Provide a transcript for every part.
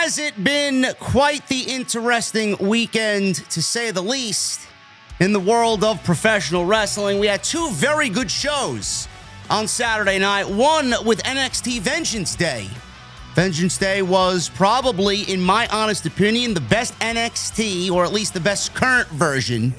Has it been quite the interesting weekend, to say the least, in the world of professional wrestling? We had two very good shows on Saturday night. One with NXT Vengeance Day. Vengeance Day was probably, in my honest opinion, the best NXT, or at least the best current version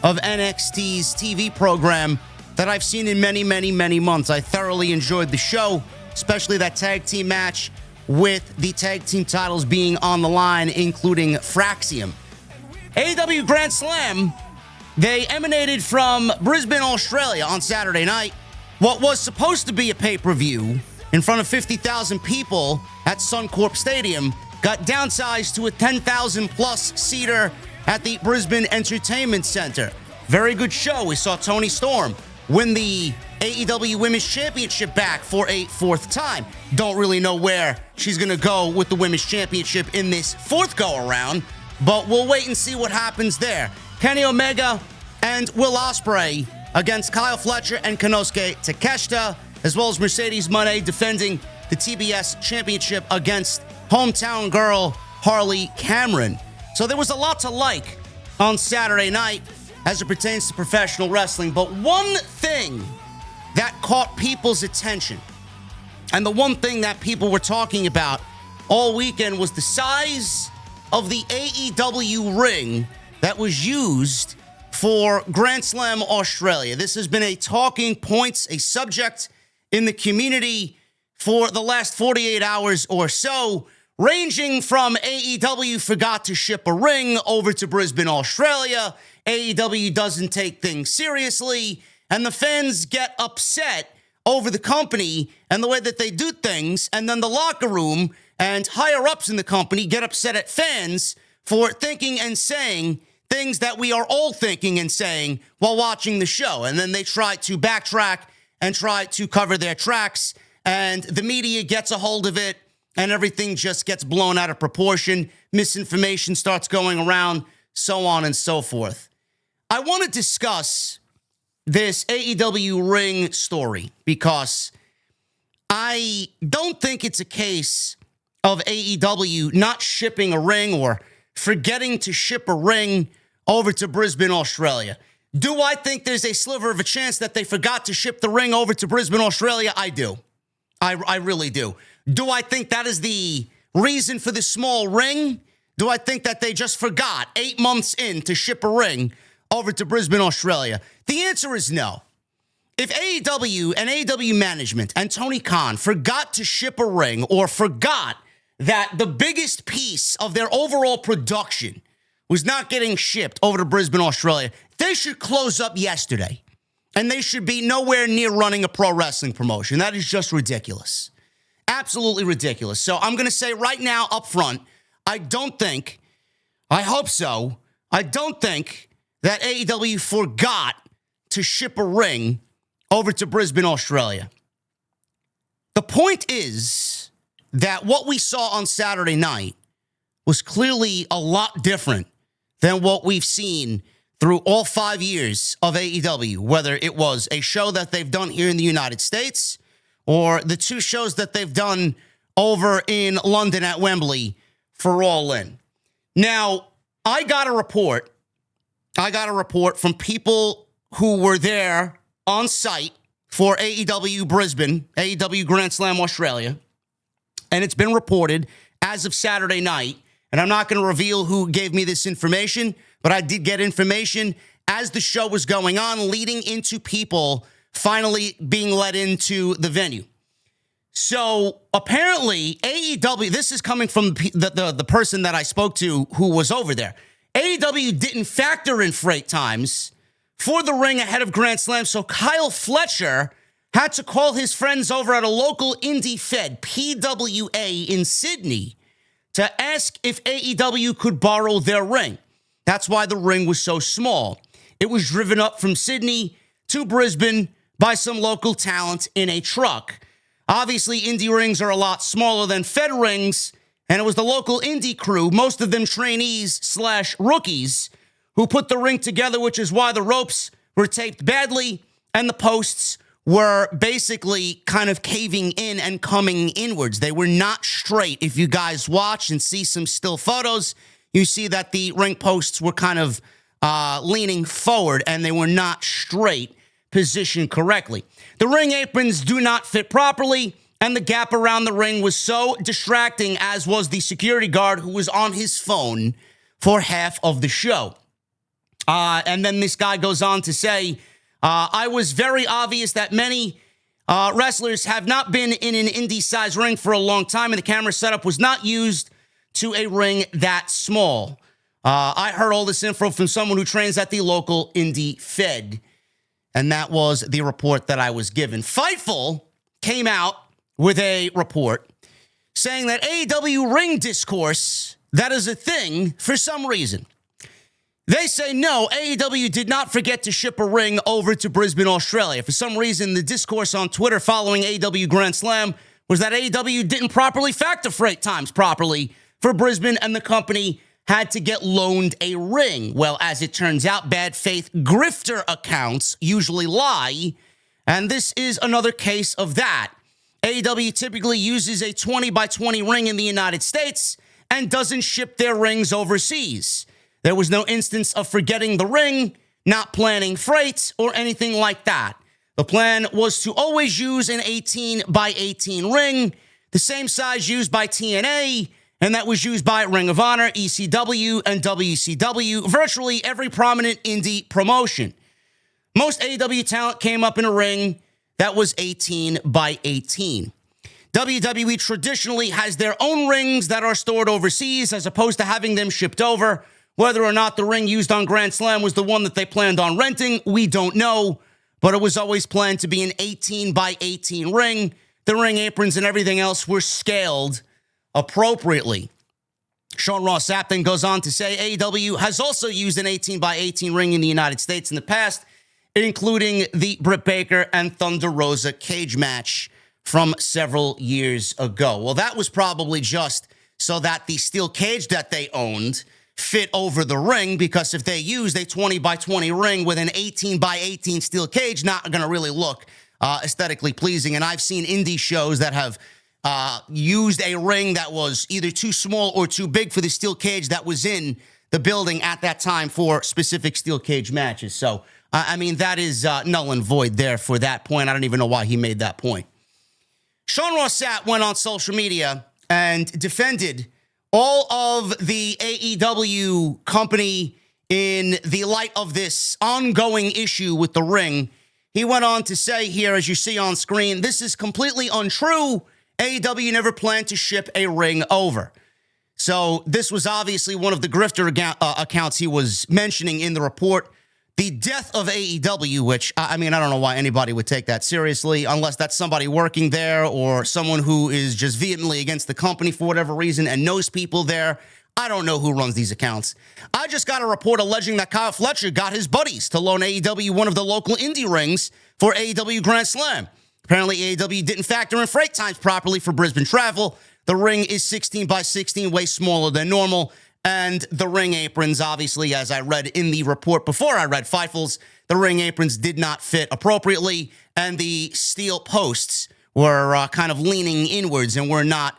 of NXT's TV program that I've seen in many, many, many months. I thoroughly enjoyed the show, especially that tag team match with the tag team titles being on the line, including Fraxium. AEW Grand Slam, they emanated from Brisbane, Australia on Saturday night. What was supposed to be a pay-per-view in front of 50,000 people at Suncorp Stadium got downsized to a 10,000-plus seater at the Brisbane Entertainment Centre. Very good show. We saw Toni Storm win the AEW Women's Championship back for a fourth time. Don't really know where she's going to go with the Women's Championship in this fourth go-around, but we'll wait and see what happens there. Kenny Omega and Will Ospreay against Kyle Fletcher and Konosuke Takeshita, as well as Mercedes Moné defending the TBS Championship against hometown girl Harley Cameron. So there was a lot to like on Saturday night as it pertains to professional wrestling, but one thing that caught people's attention, and the one thing that people were talking about all weekend, was the size of the AEW ring that was used for Grand Slam Australia. This has been a talking point, a subject in the community for the last 48 hours or so, ranging from AEW forgot to ship a ring over to Brisbane, Australia, AEW doesn't take things seriously, and the fans get upset over the company and the way that they do things, and then the locker room and higher-ups in the company get upset at fans for thinking and saying things that we are all thinking and saying while watching the show. And then they try to backtrack and try to cover their tracks, and the media gets a hold of it, and everything just gets blown out of proportion. Misinformation starts going around, so on and so forth. I want to discuss this AEW ring story because I don't think it's a case of AEW not shipping a ring or forgetting to ship a ring over to Brisbane, Australia. Do I think there's a sliver of a chance that they forgot to ship the ring over to Brisbane, Australia? I do. I really do. Do I think that is the reason for the small ring? Do I think that they just forgot 8 months in to ship a ring over to Brisbane, Australia? The answer is no. If AEW and AEW management and Tony Khan forgot to ship a ring, or forgot that the biggest piece of their overall production was not getting shipped over to Brisbane, Australia, they should close up yesterday. And they should be nowhere near running a pro wrestling promotion. That is just ridiculous. Absolutely ridiculous. So I'm going to say right now up front, I hope so, I don't think that AEW forgot to ship a ring over to Brisbane, Australia. The point is that what we saw on Saturday night was clearly a lot different than what we've seen through all 5 years of AEW, whether it was a show that they've done here in the United States or the two shows that they've done over in London at Wembley for All In. Now, I got a report from people who were there on site for AEW Brisbane, AEW Grand Slam Australia, and it's been reported as of Saturday night, and I'm not going to reveal who gave me this information, but I did get information as the show was going on, leading into people finally being let into the venue. So apparently AEW, this is coming from the person that I spoke to who was over there. AEW didn't factor in freight times for the ring ahead of Grand Slam, so Kyle Fletcher had to call his friends over at a local indie fed, PWA, in Sydney, to ask if AEW could borrow their ring. That's why the ring was so small. It was driven up from Sydney to Brisbane by some local talent in a truck. Obviously, indie rings are a lot smaller than fed rings, and it was the local indie crew, most of them trainees/rookies, who put the ring together, which is why the ropes were taped badly and the posts were basically kind of caving in and coming inwards. They were not straight. If you guys watch and see some still photos, you see that the ring posts were kind of leaning forward and they were not straight, positioned correctly. The ring aprons do not fit properly, and the gap around the ring was so distracting, as was the security guard who was on his phone for half of the show. And then this guy goes on to say, I was very obvious that many wrestlers have not been in an indie-sized ring for a long time, and the camera setup was not used to a ring that small. I heard all this info from someone who trains at the local indie fed, and that was the report that I was given. Fightful came out with a report saying that AEW ring discourse, that is a thing for some reason. They say, no, AEW did not forget to ship a ring over to Brisbane, Australia. For some reason, the discourse on Twitter following AEW Grand Slam was that AEW didn't properly factor freight times properly for Brisbane, and the company had to get loaned a ring. Well, as it turns out, bad faith grifter accounts usually lie, and this is another case of that. AEW typically uses a 20 by 20 ring in the United States and doesn't ship their rings overseas. There was no instance of forgetting the ring, not planning freight, or anything like that. The plan was to always use an 18 by 18 ring, the same size used by TNA, and that was used by Ring of Honor, ECW, and WCW, virtually every prominent indie promotion. Most AEW talent came up in a ring that was 18 by 18. WWE traditionally has their own rings that are stored overseas as opposed to having them shipped over. Whether or not the ring used on Grand Slam was the one that they planned on renting, we don't know, but it was always planned to be an 18 by 18 ring. The ring aprons and everything else were scaled appropriately. Sean Ross Sapp then goes on to say AEW has also used an 18 by 18 ring in the United States in the past, including the Britt Baker and Thunder Rosa cage match from several years ago. Well, that was probably just so that the steel cage that they owned fit over the ring, because if they used a 20 by 20 ring with an 18 by 18 steel cage, not going to really look aesthetically pleasing. And I've seen indie shows that have used a ring that was either too small or too big for the steel cage that was in the building at that time for specific steel cage matches. So, I mean, that is null and void there for that point. I don't even know why he made that point. Sean Ross Sapp went on social media and defended all of the AEW company in the light of this ongoing issue with the ring. He went on to say here, as you see on screen, this is completely untrue. AEW never planned to ship a ring over. So this was obviously one of the grifter accounts he was mentioning in the report. The death of AEW, which, I mean, I don't know why anybody would take that seriously, unless that's somebody working there or someone who is just vehemently against the company for whatever reason and knows people there. I don't know who runs these accounts. I just got a report alleging that Kyle Fletcher got his buddies to loan AEW one of the local indie rings for AEW Grand Slam. Apparently, AEW didn't factor in freight times properly for Brisbane travel. The ring is 16 by 16, way smaller than normal. And the ring aprons, obviously, as I read in the report before I read Fightful's, the ring aprons did not fit appropriately, and the steel posts were kind of leaning inwards and were not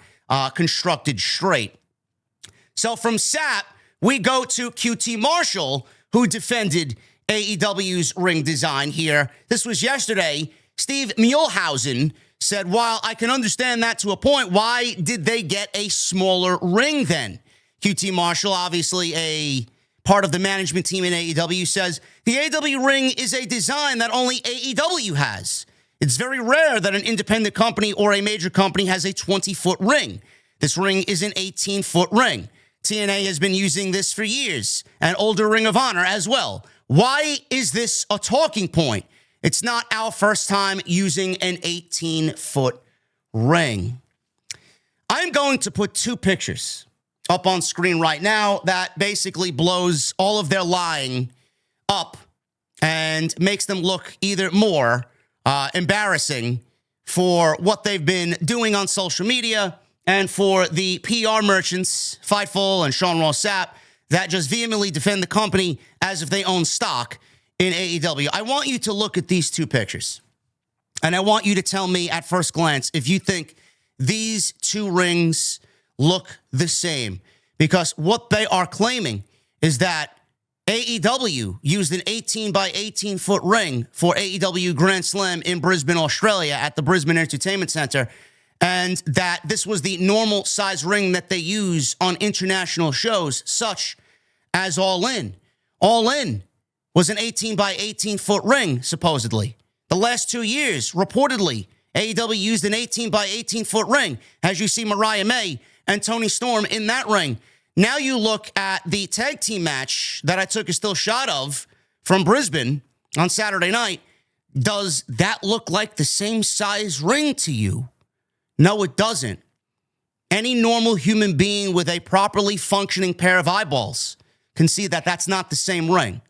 constructed straight. So from Sapp, we go to QT Marshall, who defended AEW's ring design here. This was yesterday. Steve Muehlhausen said, while I can understand that to a point, why did they get a smaller ring then? QT Marshall, obviously a part of the management team in AEW, says the AEW ring is a design that only AEW has. It's very rare that an independent company or a major company has a 20-foot ring. This ring is an 18-foot ring. TNA has been using this for years, and older Ring of Honor as well. Why is this a talking point? It's not our first time using an 18-foot ring. I'm going to put two pictures up on screen right now that basically blows all of their lying up and makes them look either more embarrassing for what they've been doing on social media and for the PR merchants, Fightful and Sean Ross Sapp, that just vehemently defend the company as if they own stock in AEW. I want you to look at these two pictures. And I want you to tell me at first glance if you think these two rings look the same. Because what they are claiming is that AEW used an 18 by 18 foot ring for AEW Grand Slam in Brisbane, Australia at the Brisbane Entertainment Centre. And that this was the normal size ring that they use on international shows, such as All In. All In was an 18 by 18 foot ring, supposedly. The last 2 years, reportedly, AEW used an 18 by 18 foot ring, as you see Mariah May and Toni Storm in that ring. Now you look at the tag team match that I took a still shot of from Brisbane on Saturday night. Does that look like the same size ring to you? No, it doesn't. Any normal human being with a properly functioning pair of eyeballs can see that that's not the same ring.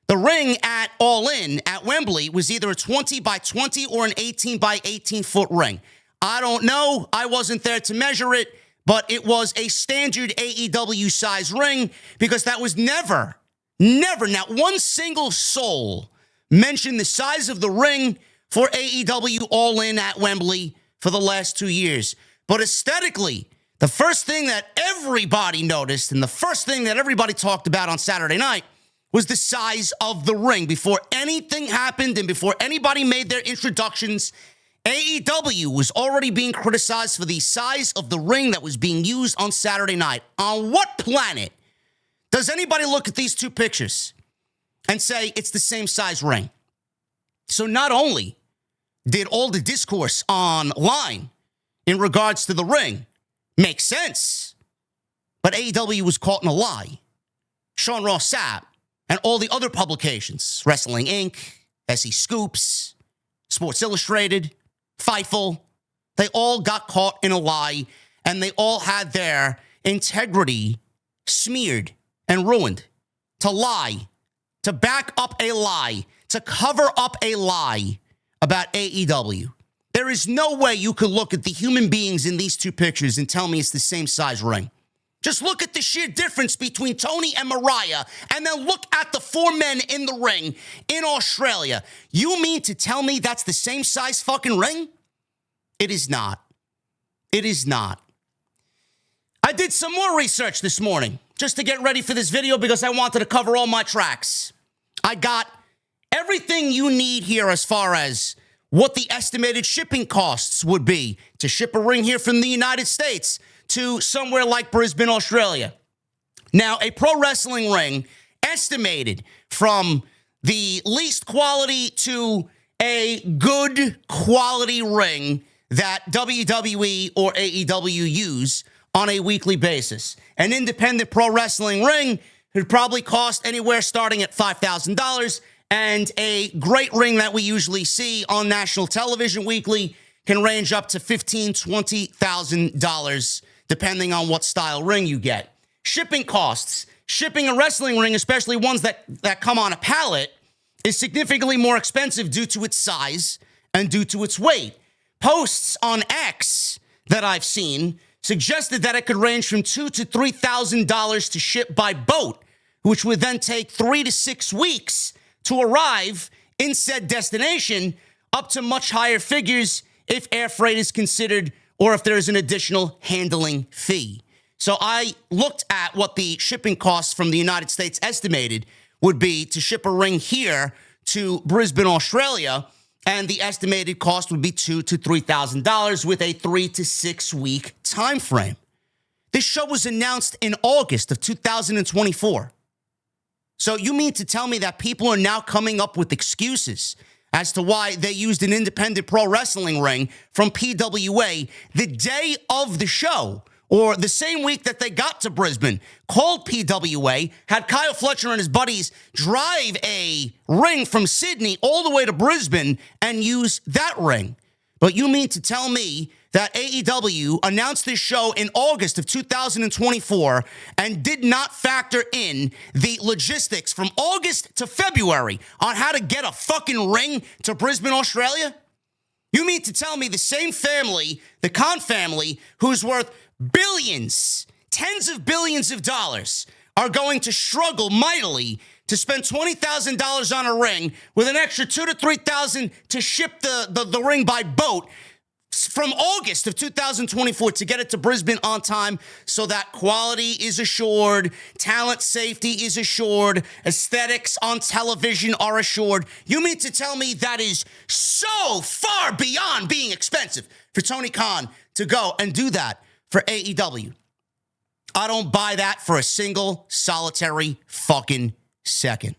The ring at All In at Wembley was either a 20 by 20 or an 18 by 18 foot ring. I don't know. I wasn't there to measure it, but it was a standard AEW size ring because that was never, not one single soul mentioned the size of the ring for AEW All In at Wembley for the last 2 years. But aesthetically, the first thing that everybody noticed and the first thing that everybody talked about on Saturday night was the size of the ring. Before anything happened and before anybody made their introductions, AEW was already being criticized for the size of the ring that was being used on Saturday night. On what planet does anybody look at these two pictures and say it's the same size ring? So not only did all the discourse online in regards to the ring make sense, but AEW was caught in a lie. Sean Ross Sapp and all the other publications, Wrestling Inc., SE Scoops, Sports Illustrated, Fightful, they all got caught in a lie, and they all had their integrity smeared and ruined. To lie, to back up a lie, to cover up a lie about AEW. There is no way you could look at the human beings in these two pictures and tell me it's the same size ring. Just look at the sheer difference between Tony and Mariah, and then look at the four men in the ring in Australia. You mean to tell me that's the same size fucking ring? It is not. It is not. I did some more research this morning just to get ready for this video because I wanted to cover all my tracks. I got everything you need here as far as what the estimated shipping costs would be to ship a ring here from the United States to somewhere like Brisbane, Australia. Now, a pro wrestling ring estimated from the least quality to a good quality ring that WWE or AEW use on a weekly basis. An independent pro wrestling ring would probably cost anywhere starting at $5,000, and a great ring that we usually see on national television weekly can range up to $15,000, $20,000, depending on what style ring you get. Shipping costs. Shipping a wrestling ring, especially ones that come on a pallet, is significantly more expensive due to its size and due to its weight. Posts on X that I've seen suggested that it could range from $2,000 to $3,000 to ship by boat, which would then take 3 to 6 weeks to arrive in said destination, up to much higher figures if air freight is considered or if there's an additional handling fee. So I looked at what the shipping costs from the United States estimated would be to ship a ring here to Brisbane, Australia, and the estimated cost would be $2,000 to $3,000 with a 3 to 6 week time frame. This show was announced in August of 2024. So you mean to tell me that people are now coming up with excuses as to why they used an independent pro wrestling ring from PWA the day of the show, or the same week that they got to Brisbane, called PWA, had Kyle Fletcher and his buddies drive a ring from Sydney all the way to Brisbane and use that ring? But you mean to tell me that AEW announced this show in August of 2024 and did not factor in the logistics from August to February on how to get a fucking ring to Brisbane, Australia? You mean to tell me the same family, the Khan family, who's worth billions, tens of billions of dollars, are going to struggle mightily to spend $20,000 on a ring with an extra $2,000 to $3,000 to ship the ring by boat from August of 2024 to get it to Brisbane on time so that quality is assured, talent safety is assured, aesthetics on television are assured. You mean to tell me that is so far beyond being expensive for Tony Khan to go and do that for AEW? I don't buy that for a single solitary fucking second.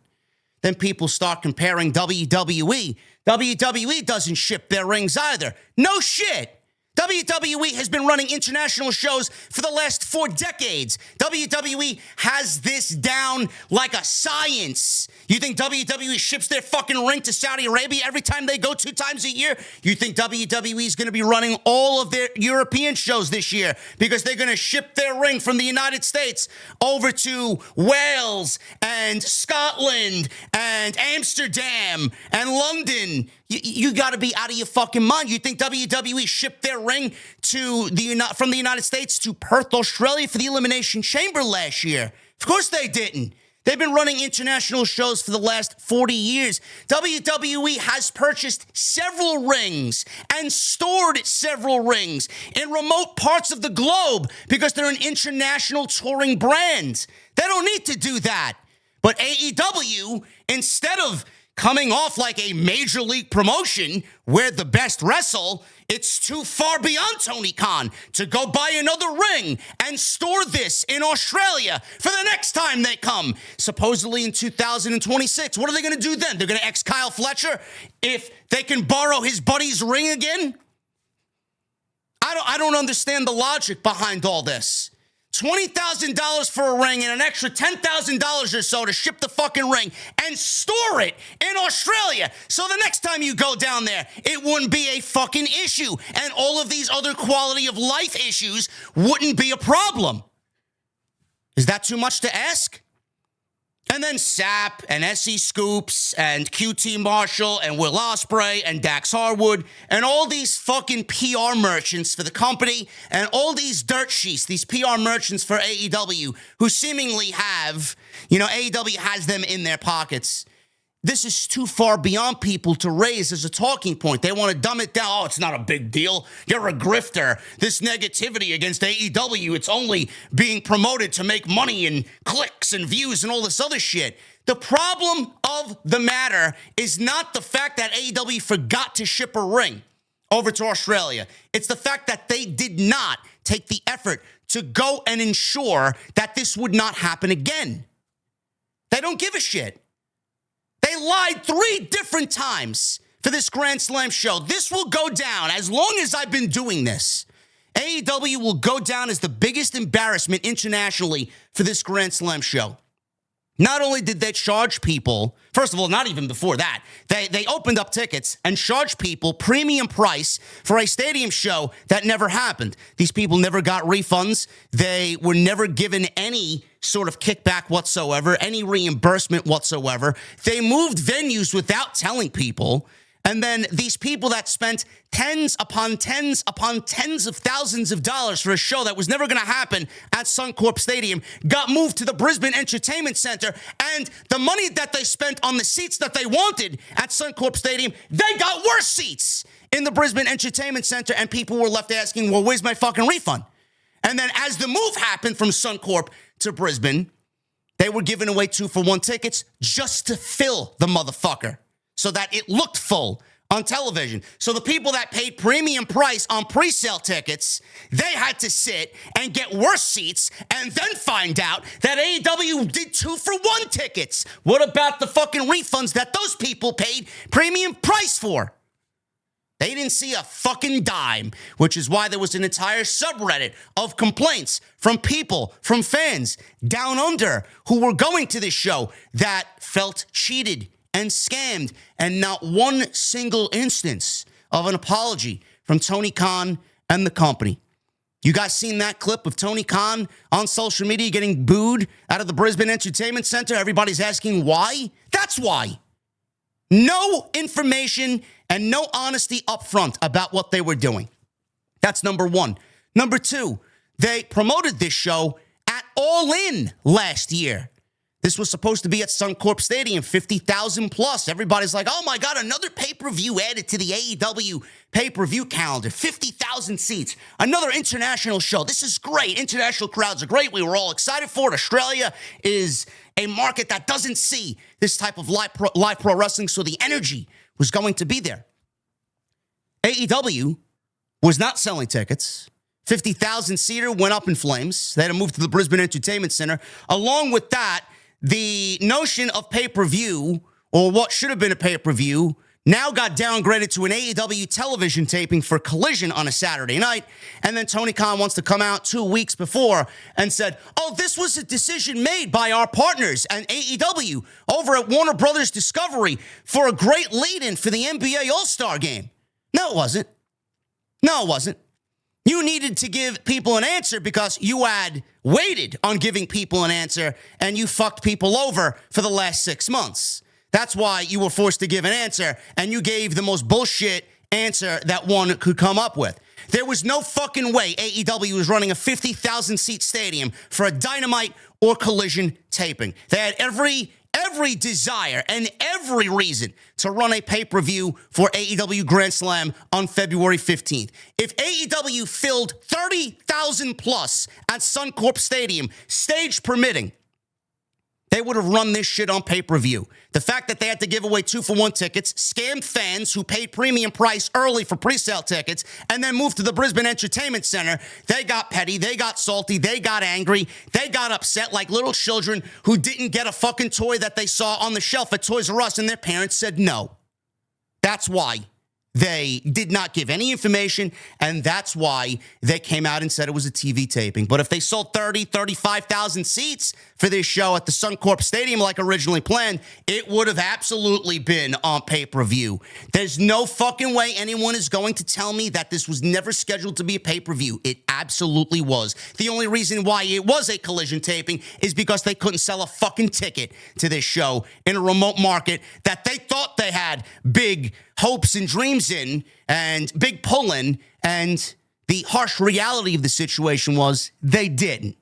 Then people start comparing WWE. WWE doesn't ship their rings either. No shit. WWE has been running international shows for the last 4 decades. WWE has this down like a science. You think WWE ships their fucking ring to Saudi Arabia every time they go 2 times a year? You think WWE is going to be running all of their European shows this year because they're going to ship their ring from the United States over to Wales and Scotland and Amsterdam and London? You got to be out of your fucking mind. You think WWE shipped their ring from the United States to Perth, Australia for the Elimination Chamber last year? Of course they didn't. They've been running international shows for the last 40 years. WWE has purchased several rings and stored several rings in remote parts of the globe because they're an international touring brand. They don't need to do that. But AEW, instead of coming off like a major league promotion where the best wrestle, it's too far beyond Tony Khan to go buy another ring and store this in Australia for the next time they come, supposedly in 2026. What are they going to do then? They're going to ex Kyle Fletcher if they can borrow his buddy's ring again? I don't understand the logic behind all this. $20,000 for a ring and an extra $10,000 or so to ship the fucking ring and store it in Australia. So the next time you go down there, it wouldn't be a fucking issue. And all of these other quality of life issues wouldn't be a problem. Is that too much to ask? And then Sapp and SE Scoops and QT Marshall and Will Ospreay and Dax Harwood and all these fucking PR merchants for the company and all these dirt sheets, these PR merchants for AEW who seemingly have, AEW has them in their pockets. This is too far beyond people to raise as a talking point. They want to dumb it down. Oh, it's not a big deal. You're a grifter. This negativity against AEW, it's only being promoted to make money and clicks and views and all this other shit. The problem of the matter is not the fact that AEW forgot to ship a ring over to Australia. It's the fact that they did not take the effort to go and ensure that this would not happen again. They don't give a shit. They lied 3 different times for this Grand Slam show. This will go down, as long as I've been doing this, AEW will go down as the biggest embarrassment internationally for this Grand Slam show. Not only did they charge people, first of all, not even before that, they opened up tickets and charged people premium price for a stadium show that never happened. These people never got refunds. They were never given any sort of kickback whatsoever, any reimbursement whatsoever. They moved venues without telling people. And then these people that spent tens upon tens upon tens of thousands of dollars for a show that was never going to happen at Suncorp Stadium got moved to the Brisbane Entertainment Centre. And the money that they spent on the seats that they wanted at Suncorp Stadium, they got worse seats in the Brisbane Entertainment Centre. And people were left asking, well, where's my fucking refund? And then as the move happened from Suncorp to Brisbane, they were giving away 2-for-1 tickets just to fill the motherfucker, so that it looked full on television. So the people that paid premium price on pre-sale tickets, they had to sit and get worse seats and then find out that AEW did 2-for-1 tickets. What about the fucking refunds that those people paid premium price for? They didn't see a fucking dime, which is why there was an entire subreddit of complaints from people, from fans down under who were going to this show that felt cheated and scammed, and not one single instance of an apology from Tony Khan and the company. You guys seen that clip of Tony Khan on social media getting booed out of the Brisbane Entertainment Centre? Everybody's asking why? That's why. No information and no honesty up front about what they were doing. That's number one. Number two, they promoted this show at All In last year. This was supposed to be at Suncorp Stadium, 50,000 plus. Everybody's like, oh my God, another pay-per-view added to the AEW pay-per-view calendar, 50,000 seats, another international show. This is great. International crowds are great. We were all excited for it. Australia is a market that doesn't see this type of live pro wrestling, so the energy was going to be there. AEW was not selling tickets. 50,000 seater went up in flames. They had to move to the Brisbane Entertainment Center. Along with that, the notion of pay-per-view, or what should have been a pay-per-view, now got downgraded to an AEW television taping for Collision on a Saturday night. And then Tony Khan wants to come out 2 weeks before and said, oh, this was a decision made by our partners and AEW over at Warner Brothers Discovery for a great lead-in for the NBA All-Star Game. No, it wasn't. No, it wasn't. You needed to give people an answer because you had waited on giving people an answer and you fucked people over for the last 6 months. That's why you were forced to give an answer and you gave the most bullshit answer that one could come up with. There was no fucking way AEW was running a 50,000 seat stadium for a Dynamite or Collision taping. They had every desire and every reason to run a pay-per-view for AEW Grand Slam on February 15th. If AEW filled 30,000 plus at Suncorp Stadium, stage permitting, they would have run this shit on pay-per-view. The fact that they had to give away 2-for-1 tickets, scammed fans who paid premium price early for pre-sale tickets, and then moved to the Brisbane Entertainment Center, they got petty, they got salty, they got angry, they got upset like little children who didn't get a fucking toy that they saw on the shelf at Toys R Us and their parents said no. That's why they did not give any information, and that's why they came out and said it was a TV taping. But if they sold 35,000 seats for this show at the Suncorp Stadium like originally planned, it would have absolutely been on pay-per-view. There's no fucking way anyone is going to tell me that this was never scheduled to be a pay-per-view. It absolutely was. The only reason why it was a Collision taping is because they couldn't sell a fucking ticket to this show in a remote market that they thought they had big hopes and dreams in and big pull-in, and the harsh reality of the situation was they didn't.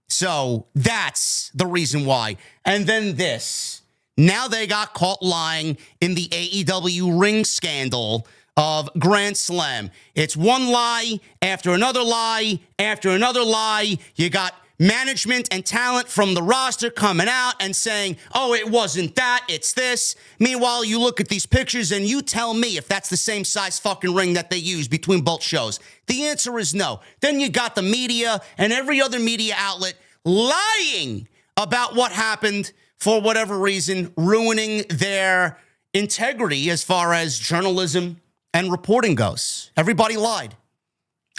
So that's the reason why. And then this. Now they got caught lying in the AEW ring scandal of Grand Slam. It's one lie after another lie after another lie. You got management and talent from the roster coming out and saying, oh, it wasn't that, it's this. Meanwhile, you look at these pictures and you tell me if that's the same size fucking ring that they use between both shows. The answer is no. Then you got the media and every other media outlet lying about what happened for whatever reason, ruining their integrity as far as journalism and reporting goes. Everybody lied.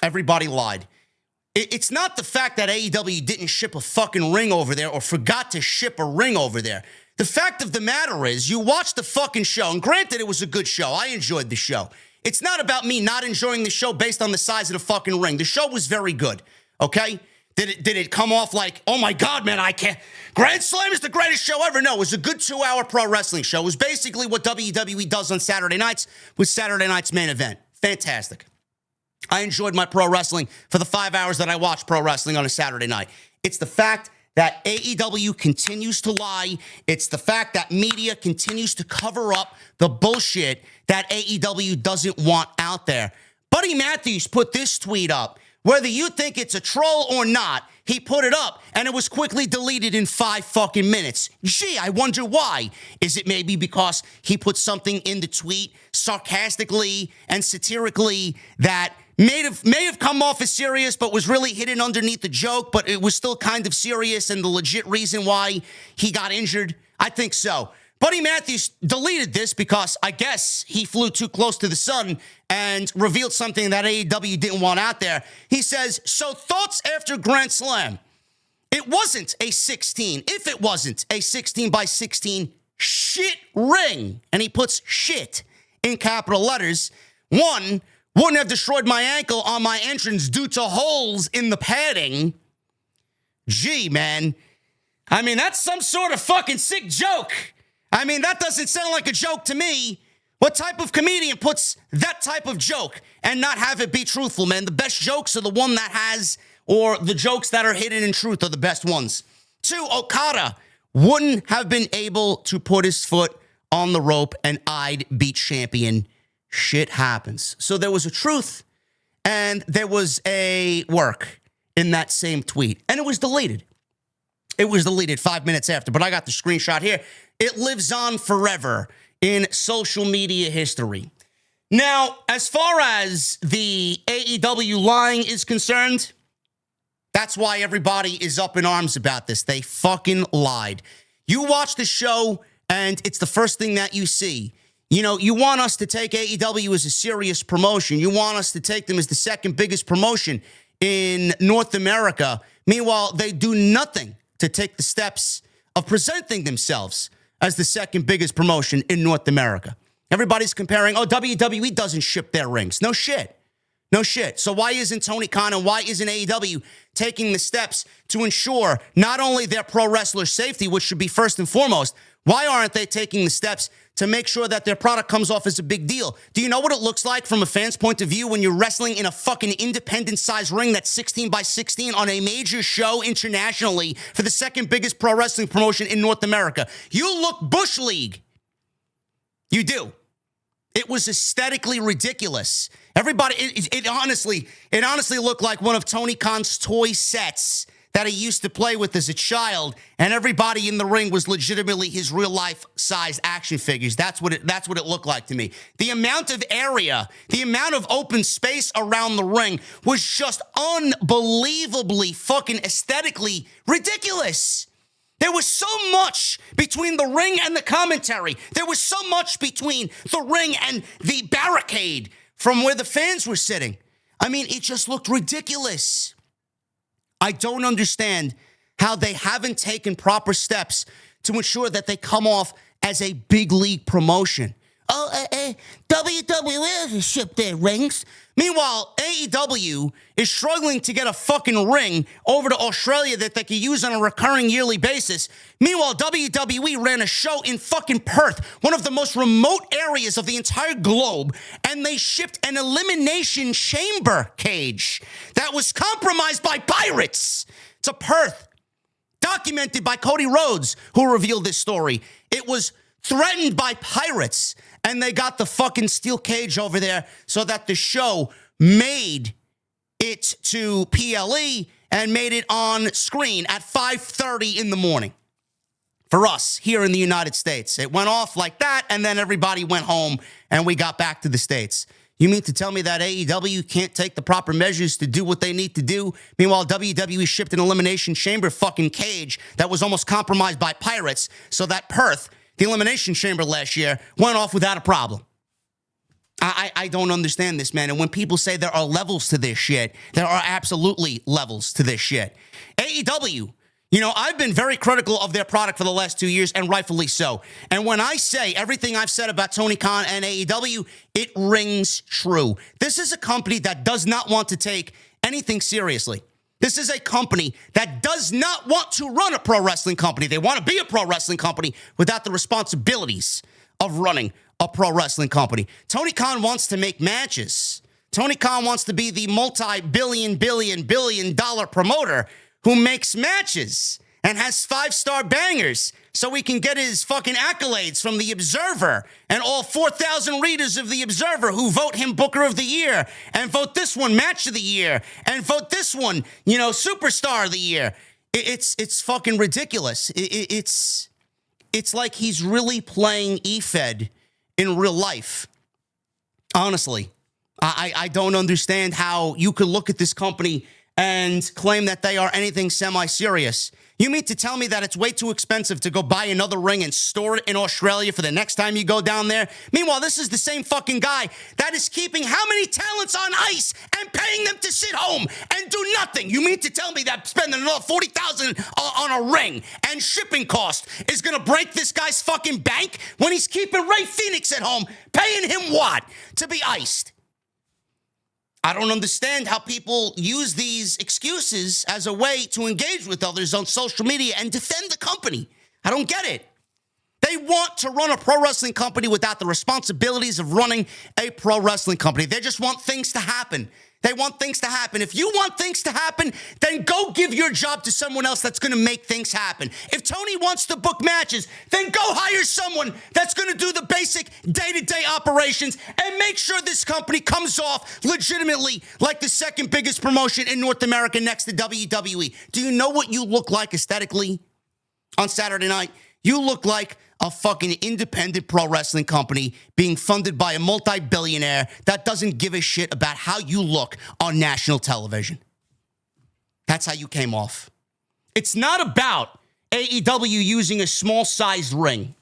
Everybody lied. It's not the fact that AEW didn't ship a fucking ring over there or forgot to ship a ring over there. The fact of the matter is, you watched the fucking show, and granted, it was a good show. I enjoyed the show. It's not about me not enjoying the show based on the size of the fucking ring. The show was very good, okay? Did it come off like, oh my God, man, I can't. Grand Slam is the greatest show ever? No, it was a good 2-hour pro wrestling show. It was basically what WWE does on Saturday nights with Saturday night's main event. Fantastic. I enjoyed my pro wrestling for the 5 hours that I watched pro wrestling on a Saturday night. It's the fact that AEW continues to lie. It's the fact that media continues to cover up the bullshit that AEW doesn't want out there. Buddy Matthews put this tweet up. Whether you think it's a troll or not, he put it up, and it was quickly deleted in 5 fucking minutes. Gee, I wonder why. Is it maybe because he put something in the tweet sarcastically and satirically that may have come off as serious, but was really hidden underneath the joke, but it was still kind of serious and the legit reason why he got injured? I think so. Buddy Matthews deleted this because I guess he flew too close to the sun and revealed something that AEW didn't want out there. He says, so thoughts after Grand Slam. It wasn't a 16. If it wasn't a 16 by 16 shit ring, and he puts shit in capital letters, one, wouldn't have destroyed my ankle on my entrance due to holes in the padding. Gee, man. I mean, that's some sort of fucking sick joke. I mean, that doesn't sound like a joke to me. What type of comedian puts that type of joke and not have it be truthful, man? The best jokes are the one that has, or the jokes that are hidden in truth are the best ones. 2, Okada wouldn't have been able to put his foot on the rope and I'd be champion. Shit happens. So there was a truth and there was a work in that same tweet. And it was deleted. It was deleted 5 minutes after, but I got the screenshot here. It lives on forever in social media history. Now, as far as the AEW lying is concerned, that's why everybody is up in arms about this. They fucking lied. You watch the show, and it's the first thing that you see. You know, you want us to take AEW as a serious promotion. You want us to take them as the second biggest promotion in North America. Meanwhile, they do nothing to take the steps of presenting themselves as the second biggest promotion in North America. Everybody's comparing, WWE doesn't ship their rings. No shit. No shit. So why isn't Tony Khan and why isn't AEW taking the steps to ensure not only their pro wrestler safety, which should be first and foremost, why aren't they taking the steps to make sure that their product comes off as a big deal? Do you know what it looks like from a fan's point of view when you're wrestling in a fucking independent-sized ring that's 16 by 16 on a major show internationally for the second biggest pro wrestling promotion in North America? You look Bush League. You do. It was aesthetically ridiculous. Everybody, it honestly looked like one of Tony Khan's toy sets that he used to play with as a child, and everybody in the ring was legitimately his real-life size action figures. That's what it looked like to me. The amount of area, the amount of open space around the ring was just unbelievably fucking aesthetically ridiculous. There was so much between the ring and the commentary. There was so much between the ring and the barricade from where the fans were sitting. I mean, it just looked ridiculous. I don't understand how they haven't taken proper steps to ensure that they come off as a big league promotion. WWE ship their rings. Meanwhile, AEW is struggling to get a fucking ring over to Australia that they can use on a recurring yearly basis. Meanwhile, WWE ran a show in fucking Perth, one of the most remote areas of the entire globe, and they shipped an elimination chamber cage that was compromised by pirates to Perth. Documented by Cody Rhodes, who revealed this story. It was threatened by pirates, and they got the fucking steel cage over there so that the show made it to PLE and made it on screen at 5:30 in the morning for us here in the United States. It went off like that, and then everybody went home, and we got back to the States. You mean to tell me that AEW can't take the proper measures to do what they need to do? Meanwhile, WWE shipped an elimination chamber fucking cage that was almost compromised by pirates so that Perth, the elimination chamber last year, went off without a problem. I don't understand this, man. And when people say there are levels to this shit, there are absolutely levels to this shit. AEW, you know, I've been very critical of their product for the last 2 years, and rightfully so. And when I say everything I've said about Tony Khan and AEW, it rings true. This is a company that does not want to take anything seriously. This is a company that does not want to run a pro wrestling company. They want to be a pro wrestling company without the responsibilities of running a pro wrestling company. Tony Khan wants to make matches. Tony Khan wants to be the multi-billion dollar promoter who makes matches and has 5-star bangers so he can get his fucking accolades from The Observer and all 4,000 readers of The Observer who vote him Booker of the Year and vote this one Match of the Year and vote this one, you know, Superstar of the Year. It's fucking ridiculous. It's like he's really playing E-Fed in real life. Honestly, I don't understand how you could look at this company and claim that they are anything semi-serious. You mean to tell me that it's way too expensive to go buy another ring and store it in Australia for the next time you go down there? Meanwhile, this is the same fucking guy that is keeping how many talents on ice and paying them to sit home and do nothing. You mean to tell me that spending another $40,000 on a ring and shipping cost is going to break this guy's fucking bank when he's keeping Ray Phoenix at home, paying him what? To be iced. I don't understand how people use these excuses as a way to engage with others on social media and defend the company. I don't get it. They want to run a pro wrestling company without the responsibilities of running a pro wrestling company. They just want things to happen. They want things to happen. If you want things to happen, then go give your job to someone else that's going to make things happen. If Tony wants to book matches, then go hire someone that's going to do the basic day-to-day operations and make sure this company comes off legitimately like the second biggest promotion in North America next to WWE. Do you know what you look like aesthetically on Saturday night? You look like a fucking independent pro wrestling company being funded by a multi-billionaire that doesn't give a shit about how you look on national television. That's how you came off. It's not about AEW using a small-sized ring.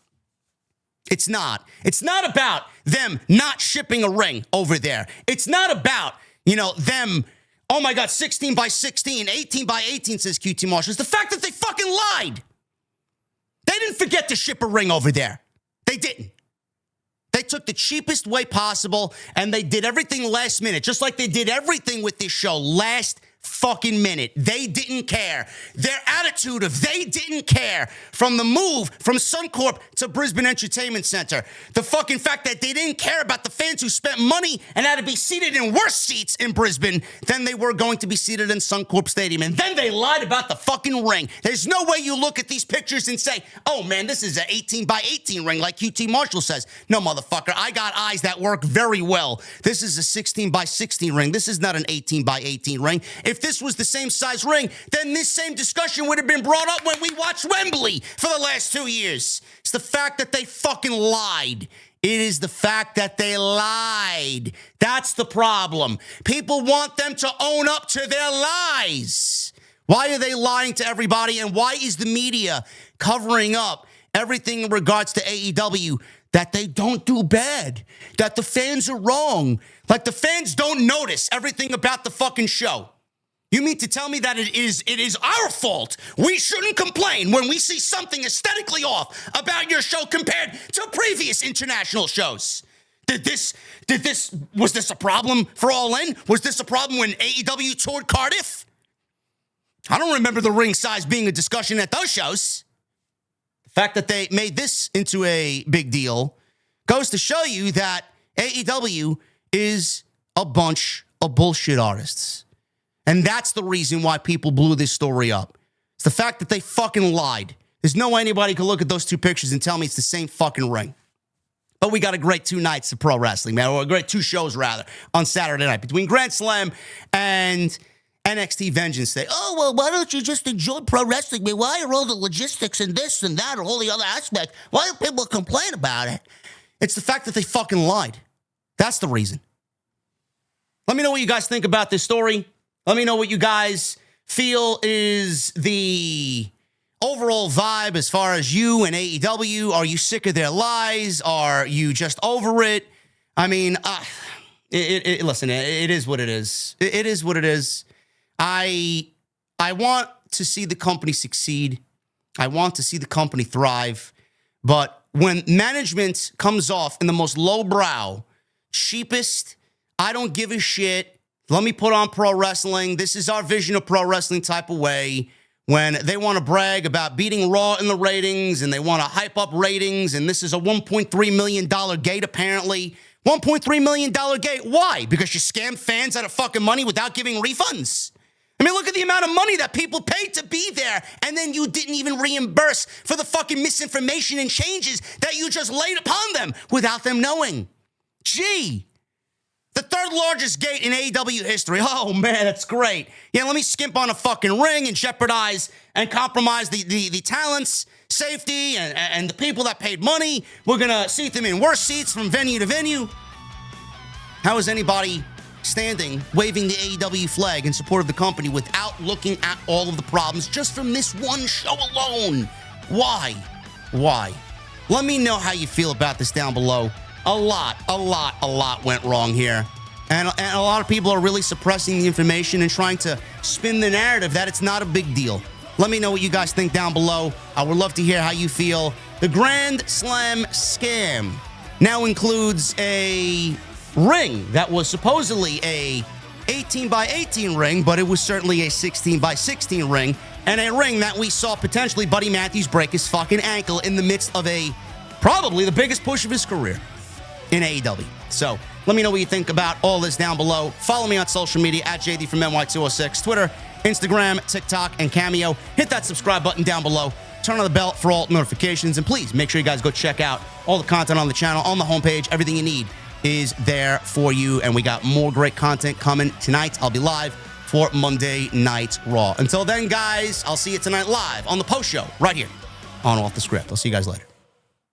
It's not. It's not about them not shipping a ring over there. It's not about, them, oh my God, 16 by 16, 18 by 18, says QT Marshall. It's the fact that they fucking lied. They didn't forget to ship a ring over there. They didn't. They took the cheapest way possible, and they did everything last minute, just like they did everything with this show last fucking minute. They didn't care. Their attitude of they didn't care from the move from Suncorp to Brisbane Entertainment Center. The fucking fact that they didn't care about the fans who spent money and had to be seated in worse seats in Brisbane than they were going to be seated in Suncorp Stadium. And then they lied about the fucking ring. There's no way you look at these pictures and say, oh man, this is an 18 by 18 ring like QT Marshall says. No, motherfucker, I got eyes that work very well. This is a 16 by 16 ring. This is not an 18 by 18 ring. If this was the same size ring, then this same discussion would have been brought up when we watched Wembley for the last 2 years. It's the fact that they fucking lied. It is the fact that they lied. That's the problem. People want them to own up to their lies. Why are they lying to everybody? And why is the media covering up everything in regards to AEW? That they don't do bad, that the fans are wrong, like the fans don't notice everything about the fucking show. You mean to tell me that it is our fault? We shouldn't complain when we see something aesthetically off about your show compared to previous international shows. Was this a problem for All In? Was this a problem when AEW toured Cardiff? I don't remember the ring size being a discussion at those shows. The fact that they made this into a big deal goes to show you that AEW is a bunch of bullshit artists. And that's the reason why people blew this story up. It's the fact that they fucking lied. There's no way anybody could look at those two pictures and tell me it's the same fucking ring. But we got a great 2 nights of pro wrestling, man. Or a great 2 shows, rather, on Saturday night. Between Grand Slam and NXT Vengeance Day. Oh, well, why don't you just enjoy pro wrestling? I mean, why are all the logistics and this and that or all the other aspects? Why do people complain about it? It's the fact that they fucking lied. That's the reason. Let me know what you guys think about this story. Let me know what you guys feel is the overall vibe as far as you and AEW. Are you sick of their lies? Are you just over it? I mean, listen, it is what it is. It is what it is. I want to see the company succeed. I want to see the company thrive. But when management comes off in the most lowbrow, cheapest, I don't give a shit, let me put on pro wrestling, this is our vision of pro wrestling type of way, when they want to brag about beating Raw in the ratings and they want to hype up ratings, and this is a $1.3 million gate apparently. $1.3 million gate. Why? Because you scammed fans out of fucking money without giving refunds? I mean, look at the amount of money that people paid to be there, and then you didn't even reimburse for the fucking misinformation and changes that you just laid upon them without them knowing. Gee, the 3rd largest gate in AEW history. Oh, man, that's great. Yeah, let me skimp on a fucking ring and jeopardize and compromise the talents, safety, and the people that paid money. We're going to seat them in worse seats from venue to venue. How is anybody standing, waving the AEW flag in support of the company without looking at all of the problems just from this one show alone? Why? Let me know how you feel about this down below. A lot went wrong here. And a lot of people are really suppressing the information and trying to spin the narrative that it's not a big deal. Let me know what you guys think down below. I would love to hear how you feel. The Grand Slam scam now includes a ring that was supposedly a 18 by 18 ring, but it was certainly a 16 by 16 ring, and a ring that we saw potentially Buddy Matthews break his fucking ankle in the midst of probably the biggest push of his career in AEW. So Let me know what you think about all this down below. Follow me on social media at JD from NY206, Twitter, Instagram, TikTok, and Cameo. Hit that subscribe button down below. Turn on the bell for all notifications. And please make sure you guys go check out all the content on the channel, on the homepage. Everything you need is there for you. And we got more great content coming tonight. I'll be live for Monday Night Raw. Until then, guys, I'll see you tonight live on the post show right here on Off the Script. I'll see you guys later.